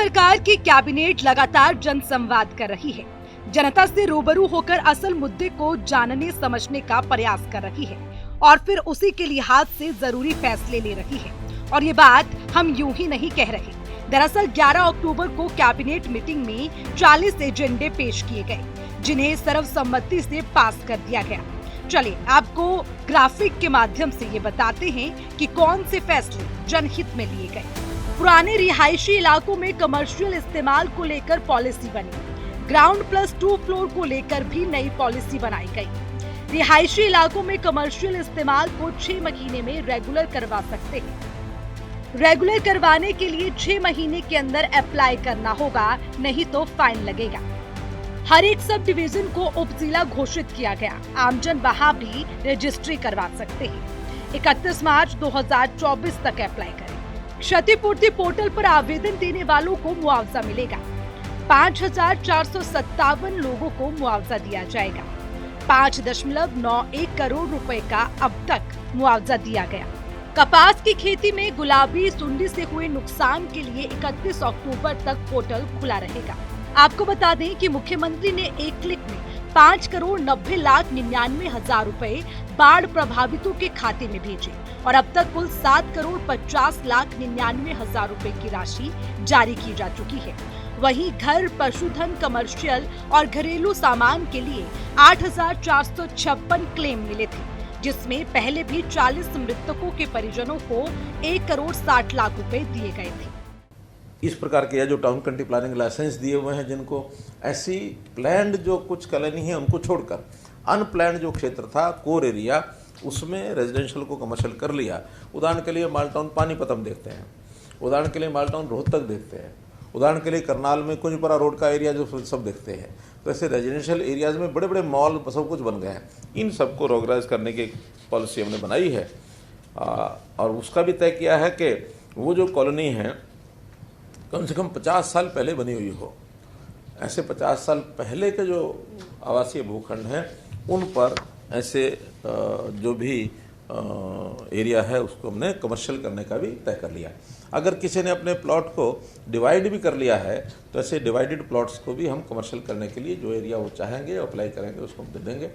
सरकार की कैबिनेट लगातार जनसंवाद कर रही है, जनता से रूबरू होकर असल मुद्दे को जानने समझने का प्रयास कर रही है और फिर उसी के लिहाज से जरूरी फैसले ले रही है। और ये बात हम यूं ही नहीं कह रहे। दरअसल 11 अक्टूबर को कैबिनेट मीटिंग में 40 एजेंडे पेश किए गए, जिन्हें सर्वसम्मति से पास कर दिया गया। चलिए आपको ग्राफिक के माध्यम से ये बताते हैं कि कौन से फैसले जनहित में लिए गए। पुराने रिहायशी इलाकों में कमर्शियल इस्तेमाल को लेकर पॉलिसी बनी। ग्राउंड प्लस 2 फ्लोर को लेकर भी नई पॉलिसी बनाई गई। रिहायशी इलाकों में कमर्शियल इस्तेमाल को 6 महीने में रेगुलर करवा सकते हैं। रेगुलर करवाने के लिए 6 महीने के अंदर अप्लाई करना होगा, नहीं तो फाइन लगेगा। हर एक सब डिवीजन को उपजिला घोषित किया गया। आमजन वहां भी रजिस्ट्री करवा सकते हैं। 31 मार्च 2024 तक अप्लाई करें। क्षतिपूर्ति पोर्टल पर आवेदन देने वालों को मुआवजा मिलेगा। 5,457 लोगों को मुआवजा दिया जाएगा। 5.91 करोड़ रुपए का अब तक मुआवजा दिया गया। कपास की खेती में गुलाबी सुंडी से हुए नुकसान के लिए 31 अक्टूबर तक पोर्टल खुला रहेगा। आपको बता दें कि मुख्यमंत्री ने एक क्लिक में 5,90,99,000 रुपए बाढ़ प्रभावितों के खाते में भेजे और अब तक कुल 7,50,99,000 रुपए की राशि जारी की जा चुकी है। वहीं घर, पशुधन, कमर्शियल और घरेलू सामान के लिए 8,456 क्लेम मिले थे, जिसमें पहले भी 40 मृतकों के परिजनों को 1,60,00,000 रुपए दिए गए थे। इस प्रकार के जो टाउन कंट्री प्लानिंग लाइसेंस दिए हुए हैं, जिनको ऐसी प्लान्ड जो कुछ कॉलोनी है उनको छोड़कर अनप्लान्ड जो क्षेत्र था कोर एरिया, उसमें रेजिडेंशियल को कमर्शियल कर लिया। उदाहरण के लिए मालटाउन पानीपत हम देखते हैं, उदाहरण के लिए मालटाउन रोहतक देखते हैं, उदाहरण के लिए करनाल में कुंजपरा रोड का एरिया जो सब देखते हैं। तो ऐसे रेजिडेंशियल एरियाज में बड़े बड़े मॉल सब कुछ बन गए हैं। इन सबको रेगुलराइज करने की पॉलिसी हमने बनाई है और उसका भी तय किया है कि वो जो कॉलोनी है कम से कम 50 साल पहले बनी हुई हो। ऐसे 50 साल पहले के जो आवासीय भूखंड हैं उन पर ऐसे जो भी एरिया है उसको हमने कमर्शियल करने का भी तय कर लिया। अगर किसी ने अपने प्लॉट को डिवाइड भी कर लिया है तो ऐसे डिवाइडेड प्लॉट्स को भी हम कमर्शियल करने के लिए जो एरिया वो चाहेंगे अप्लाई करेंगे उसको हम दे देंगे।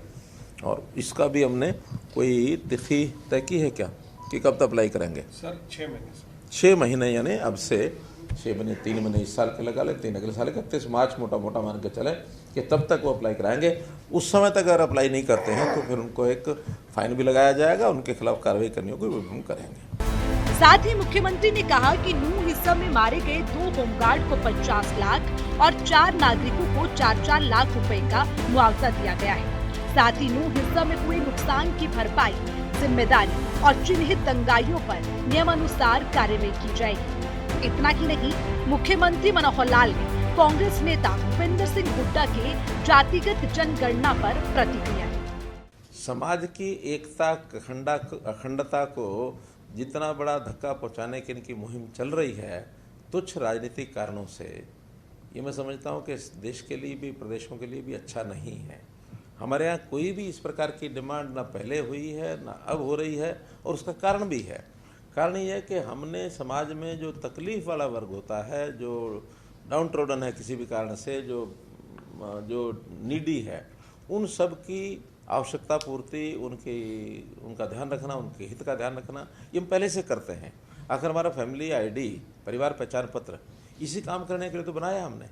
और इसका भी हमने कोई तिथि तय की है क्या कि कब तक अप्लाई करेंगे? सर 6 महीने। 6 महीने यानी अब से 6 महीने, 3 महीने इस साल के लगा लें, 3 अगले साल 31 मार्च मोटा मोटा मान के चले कि तब तक वो अप्लाई कराएंगे। उस समय तक अगर अप्लाई नहीं करते हैं तो फिर उनको एक फाइन भी लगाया जाएगा, उनके खिलाफ कार्रवाई करनी होगी, वो हम करेंगे। साथ ही मुख्यमंत्री ने कहा कि नूह हिस्सा में मारे गए 2 होमगार्ड को 50 लाख और 4 नागरिकों को 4-4 लाख रुपए का मुआवजा दिया गया है। साथ ही नूह हिस्सा में हुए नुकसान की भरपाई, जिम्मेदारी और चिन्हित दंगाइयों पर नियमानुसार कार्रवाई की जाएगी। इतना ही नहीं, मुख्यमंत्री मनोहर लाल ने कांग्रेस नेता भूपेंद्र सिंह हुड्डा के जातिगत जनगणना पर प्रतिक्रिया दी। समाज की एकता, अखंडता को जितना बड़ा धक्का पहुंचाने की इनकी मुहिम चल रही है तुच्छ राजनीतिक कारणों से, ये मैं समझता हूं कि इस देश के लिए भी, प्रदेशों के लिए भी अच्छा नहीं है। हमारे यहाँ कोई भी इस प्रकार की डिमांड ना पहले हुई है ना अब हो रही है और उसका कारण भी है। कारण ये है कि हमने समाज में जो तकलीफ वाला वर्ग होता है, जो डाउन ट्रोडन है किसी भी कारण से, जो नीडी है, उन सब की आवश्यकता पूर्ति, उनका ध्यान रखना, उनके हित का ध्यान रखना, ये हम पहले से करते हैं। आखिर हमारा फैमिली आईडी, परिवार पहचान पत्र, इसी काम करने के लिए तो बनाया हमने।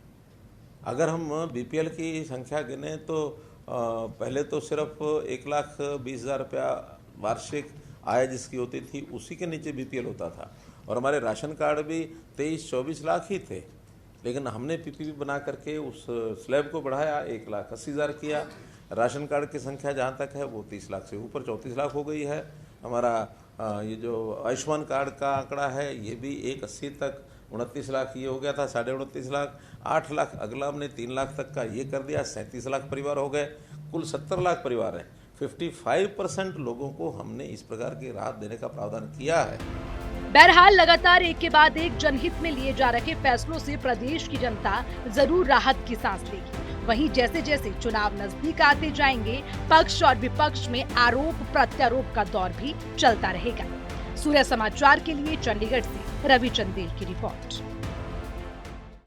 अगर हम बीपीएल की संख्या गिने तो पहले तो सिर्फ 1,20,000 रुपया वार्षिक आय जिसकी होती थी उसी के नीचे बीपीएल होता था और हमारे राशन कार्ड भी 23-24 लाख ही थे। लेकिन हमने पीपीपी बना करके उस स्लैब को बढ़ाया, 1,80,000 किया। राशन कार्ड की संख्या जहाँ तक है वो 30 लाख से ऊपर 34 लाख हो गई है। हमारा ये जो आयुष्मान कार्ड का आंकड़ा है ये भी 1,80 तक 29 लाख ये हो गया था, 29.5 लाख, 8 लाख अगला हमने 3 लाख तक का ये कर दिया, 37 लाख परिवार हो गए, कुल 70 लाख परिवार हैं। 55% लोगों को हमने इस प्रकार की राहत देने का प्रावधान किया है। बहरहाल लगातार एक के बाद एक जनहित में लिए जा रहे फैसलों से प्रदेश की जनता जरूर राहत की सांस लेगी। वहीं जैसे जैसे चुनाव नजदीक आते जाएंगे, पक्ष और विपक्ष में आरोप प्रत्यारोप का दौर भी चलता रहेगा। सूर्य समाचार के लिए चंडीगढ़ से रवि चंदेल की रिपोर्ट।